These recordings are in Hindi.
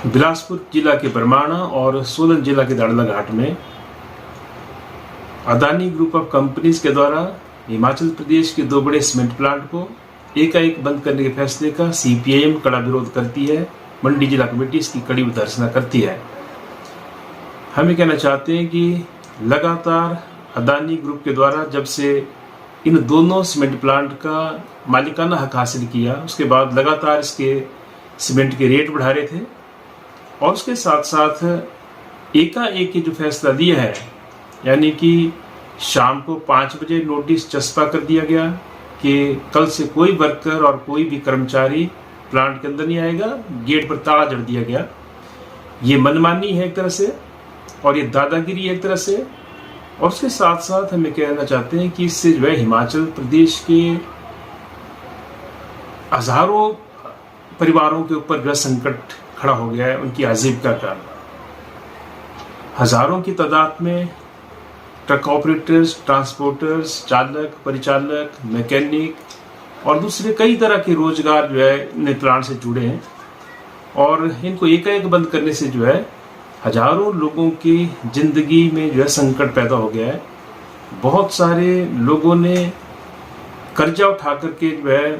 बिलासपुर जिला के बरमाणा और सोलन जिला के दाड़ला घाट में अदानी ग्रुप ऑफ कंपनीज के द्वारा हिमाचल प्रदेश के दो बड़े सीमेंट प्लांट को एकाएक बंद करने के फैसले का सीपीआईएम कड़ा विरोध करती है। मंडी जिला कमेटी इसकी कड़ी भर्त्सना करती है। हम ये कहना चाहते हैं कि लगातार अदानी ग्रुप के द्वारा जब से इन दोनों सीमेंट प्लांट का मालिकाना हक हासिल किया, उसके बाद लगातार इसके सीमेंट के रेट बढ़ा रहे थे और उसके साथ साथ एकाएक जो फैसला लिया है, यानी कि शाम को 5 बजे नोटिस चस्पा कर दिया गया कि कल से कोई वर्कर और कोई भी कर्मचारी प्लांट के अंदर नहीं आएगा, गेट पर ताला जड़ दिया गया। ये मनमानी है एक तरह से और ये दादागिरी है एक तरह से। और उसके साथ साथ हम ये कहना चाहते हैं कि इससे जो है हिमाचल प्रदेश के हजारों परिवारों के ऊपर जो संकट खड़ा हो गया है, उनकी आजीविका का। हजारों की तादाद में ट्रक ऑपरेटर्स, ट्रांसपोर्टर्स, चालक, परिचालक, मैकेनिक और दूसरे कई तरह के रोजगार जो है इन प्लांट से जुड़े हैं और इनको एकाएक बंद करने से जो है हजारों लोगों की जिंदगी में जो है संकट पैदा हो गया है। बहुत सारे लोगों ने कर्जा उठा करके जो है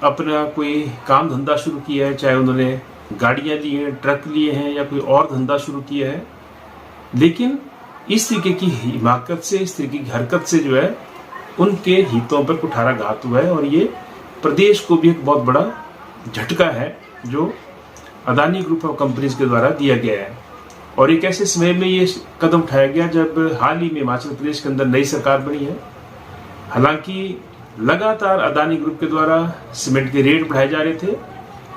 अपना कोई काम धंधा शुरू किया है, चाहे उन्होंने गाड़ियां ली हैं, ट्रक लिए हैं या कोई और धंधा शुरू किया है, लेकिन इस तरीके की हिमाकत से, इस तरीके की हरकत से जो है उनके हितों पर कुठारा घात हुआ है और ये प्रदेश को भी एक बहुत बड़ा झटका है जो अदानी ग्रुप ऑफ कंपनीज के द्वारा दिया गया है। और एक ऐसे समय में ये कदम उठाया गया जब हाल ही में हिमाचल प्रदेश के अंदर नई सरकार बनी है। हालांकि लगातार अदानी ग्रुप के द्वारा सीमेंट के रेट बढ़ाए जा रहे थे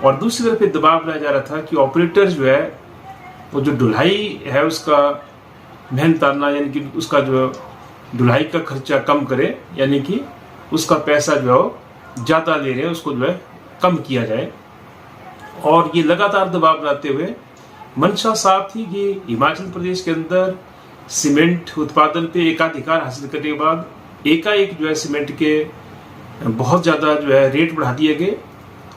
और दूसरी तरफ दबाव बनाया जा रहा था कि ऑपरेटर जो है वो जो ढुलाई है उसका मेहनताना, यानी कि उसका जो ढुलाई का खर्चा कम करे, यानी कि उसका पैसा जो है ज़्यादा ले रहे हैं उसको जो है कम किया जाए। और ये लगातार दबाव बनाते हुए मंशा साफ थी कि हिमाचल प्रदेश के अंदर सीमेंट उत्पादन पे एकाधिकार हासिल करने के बाद एकाएक जो है सीमेंट के बहुत ज़्यादा जो है रेट बढ़ा दिए गए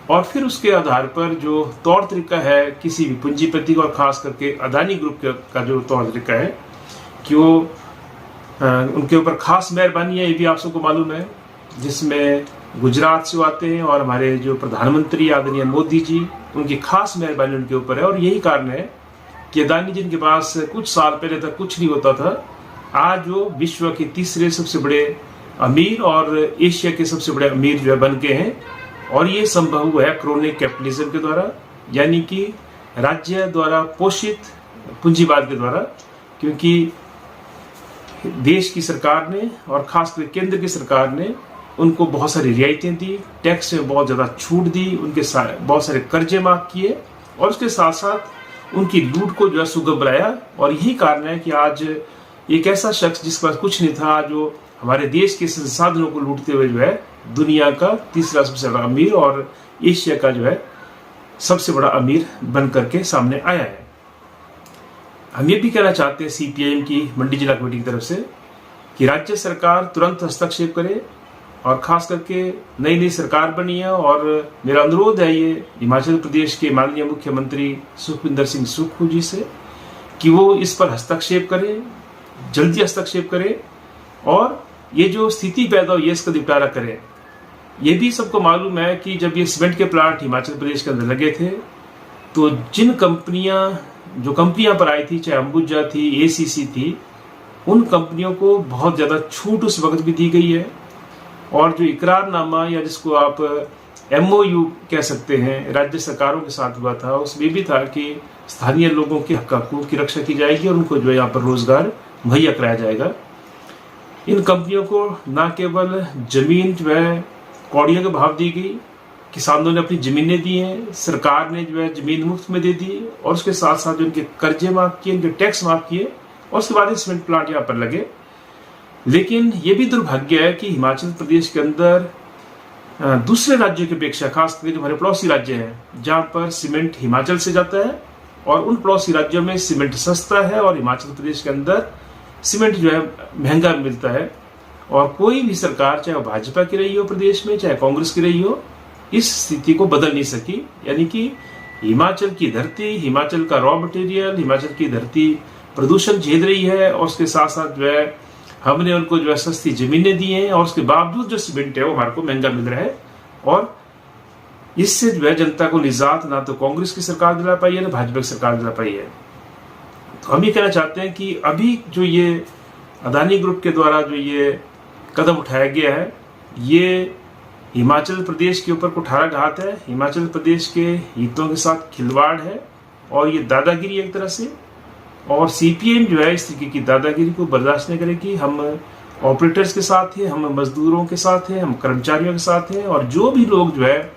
और फिर उसके आधार पर जो तौर तरीका है किसी भी पूंजीपति और खास करके अदानी ग्रुप का जो तौर तरीका है कि वो उनके ऊपर खास मेहरबानी है, ये भी आप सबको मालूम है, जिसमें गुजरात से आते हैं और हमारे जो प्रधानमंत्री आदरणीय मोदी जी, उनकी खास मेहरबानी उनके ऊपर है। और यही कारण है कि अदानी जिनके पास कुछ साल पहले तक कुछ नहीं होता था, आज वो विश्व के तीसरे सबसे बड़े अमीर और एशिया के सबसे बड़े अमीर जो है बन गए हैं। और ये संभव हुआ है क्रोनी कैपिटलिज्म के द्वारा, यानी कि राज्य द्वारा पोषित पूंजीवाद के द्वारा, क्योंकि देश की सरकार ने और खासकर केंद्र की सरकार ने उनको बहुत सारी रियायतें दी, टैक्स में बहुत ज़्यादा छूट दी, उनके बहुत सारे कर्जे माफ किए और उसके साथ साथ उनकी लूट को जो है सुगम बनाया। और यही कारण है कि आज एक ऐसा शख्स जिसके पास कुछ नहीं था, जो हमारे देश के संसाधनों को लूटते हुए जो है दुनिया का तीसरा सबसे बड़ा अमीर और एशिया का जो है सबसे बड़ा अमीर बन करके सामने आया है। हम ये भी कहना चाहते हैं सीपीआईएम की मंडी जिला कमेटी की तरफ से कि राज्य सरकार तुरंत हस्तक्षेप करे और खास करके नई नई सरकार बनी है और मेरा अनुरोध है ये हिमाचल प्रदेश के माननीय मुख्यमंत्री सुखविंदर सिंह सुक्खू जी से कि वो इस पर हस्तक्षेप करें, जल्दी हस्तक्षेप करें और ये जो स्थिति पैदा हुई है इसका निपटारा करें। ये भी सबको मालूम है कि जब ये सीमेंट के प्लांट हिमाचल प्रदेश के अंदर लगे थे तो जिन कंपनियां पर आई थी, चाहे अंबुजा थी, एसीसी थी, उन कंपनियों को बहुत ज़्यादा छूट उस वक्त भी दी गई है। और जो इकरारनामा या जिसको आप MOU कह सकते हैं राज्य सरकारों के साथ हुआ था, उसमें भी था कि स्थानीय लोगों के हकूक़ की रक्षा की जाएगी और उनको जो है यहाँ पर रोजगार मुहैया कराया जाएगा। इन कंपनियों को न केवल जमीन जो है कौड़ियों के भाव दी गई, किसानों ने अपनी जमीनें दी हैं, सरकार ने जो है जमीन मुफ्त में दे दी और उसके साथ साथ जो उनके कर्जे माफ किए, उनके टैक्स माफ किए और उसके बाद सीमेंट प्लांट यहाँ पर लगे। लेकिन ये भी दुर्भाग्य है कि हिमाचल प्रदेश के अंदर दूसरे राज्यों की अपेक्षा, खासकर जो हमारे पड़ोसी राज्य हैं जहाँ पर सीमेंट हिमाचल से जाता है और उन पड़ोसी राज्यों में सीमेंट सस्ता है और हिमाचल प्रदेश के अंदर सीमेंट जो है महंगा मिलता है। और कोई भी सरकार, चाहे भाजपा की रही हो प्रदेश में, चाहे कांग्रेस की रही हो, इस स्थिति को बदल नहीं सकी। यानी कि हिमाचल की धरती, हिमाचल का रॉ मटेरियल, हिमाचल की धरती प्रदूषण झेल रही है और उसके साथ साथ जो है हमने उनको जो है सस्ती जमीनें दी हैं और उसके बावजूद जो सीमेंट है वो हमारे को महंगा मिल रहा है। और इससे जो है जनता को निजात ना तो कांग्रेस की सरकार दिला पाई है ना भाजपा की सरकार दिला पाई है। तो हम ये कहना चाहते हैं कि अभी जो ये अदानी ग्रुप के द्वारा जो ये कदम उठाया गया है, ये हिमाचल प्रदेश के ऊपर कुठाराघात है, हिमाचल प्रदेश के हितों के साथ खिलवाड़ है और ये दादागिरी एक तरह से। और सीपीएम जो है इस तरीके की दादागिरी को बर्दाश्त नहीं करेगी। हम ऑपरेटर्स के साथ हैं, हम मजदूरों के साथ हैं, हम कर्मचारियों के साथ हैं और जो भी लोग जो है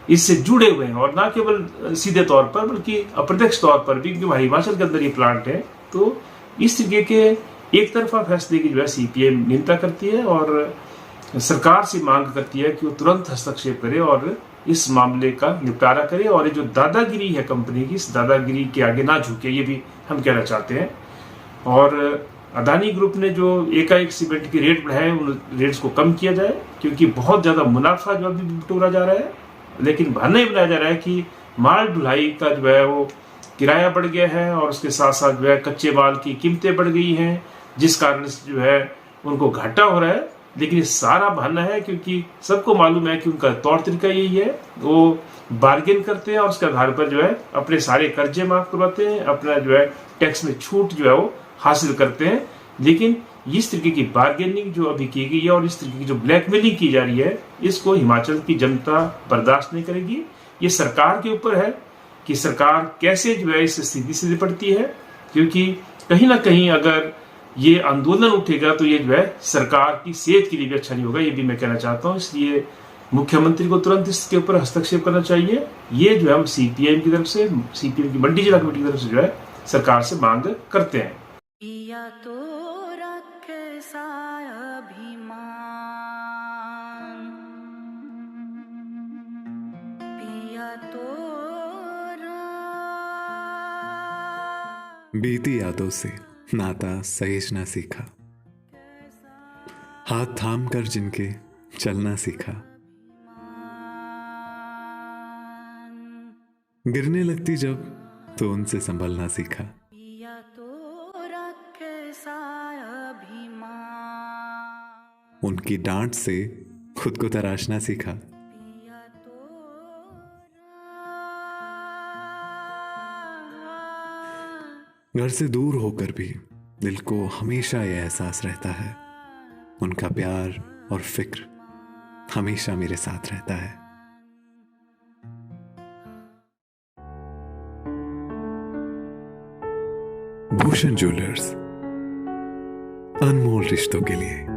इससे जुड़े हुए हैं और ना केवल सीधे तौर पर बल्कि अप्रत्यक्ष तौर पर भी, क्योंकि हिमाचल के अंदर ये प्लांट है। तो इस तरीके के एक तरफा फैसले की जो है सीपीएम निंदा करती है और सरकार से मांग करती है कि वो तुरंत हस्तक्षेप करे और इस मामले का निपटारा करे और ये जो दादागिरी है कंपनी की, इस दादागिरी के आगे ना झुके, ये भी हम कहना चाहते हैं। और अदानी ग्रुप ने जो एकाएक सीमेंट की रेट बढ़ाए, उन रेट्स को कम किया जाए, क्योंकि बहुत ज्यादा मुनाफा जो अभी बटोरा जा रहा है, लेकिन बहाना ही बनाया जा रहा है कि माल ढुलाई का जो है वो किराया बढ़ गया है और उसके साथ साथ जो है कच्चे माल की कीमतें बढ़ गई हैं, जिस कारण से जो है उनको घाटा हो रहा है। लेकिन ये सारा बहाना है, क्योंकि सबको मालूम है कि उनका तौर तरीका यही है, वो बार्गेन करते हैं और उसके आधार पर जो है अपने सारे कर्जे माफ करवाते हैं, अपना जो है टैक्स में छूट जो है वो हासिल करते हैं। लेकिन इस तरीके की बार्गेनिंग जो अभी की गई है और इस तरीके की जो ब्लैकमेलिंग की जा रही है, इसको हिमाचल की जनता बर्दाश्त नहीं करेगी। ये सरकार के ऊपर है कि सरकार कैसे जो है इस स्थिति से निपटती है, क्योंकि कहीं ना कहीं अगर ये आंदोलन उठेगा तो ये जो है सरकार की सेहत के लिए भी अच्छा नहीं होगा, ये भी मैं कहना चाहता हूँ। इसलिए मुख्यमंत्री को तुरंत इसके ऊपर हस्तक्षेप करना चाहिए। ये जो है हम सीपीएम की तरफ से, सीपीएम की मंडी जिला कमेटी की तरफ से जो है सरकार से मांग करते हैं। पिया तो रखे साया अभिमान, पिया तो बीती यादों से नाता सहेजना सीखा, हाथ थाम कर जिनके चलना सीखा, गिरने लगती जब तो उनसे संभलना सीखा। पिया तो रखे साया अभिमान, उनकी डांट से खुद को तराशना सीखा। पिया तो घर से दूर होकर भी दिल को हमेशा यह एहसास रहता है, उनका प्यार और फिक्र हमेशा मेरे साथ रहता है। भूषण ज्वेलर्स, अनमोल रिश्तों के लिए।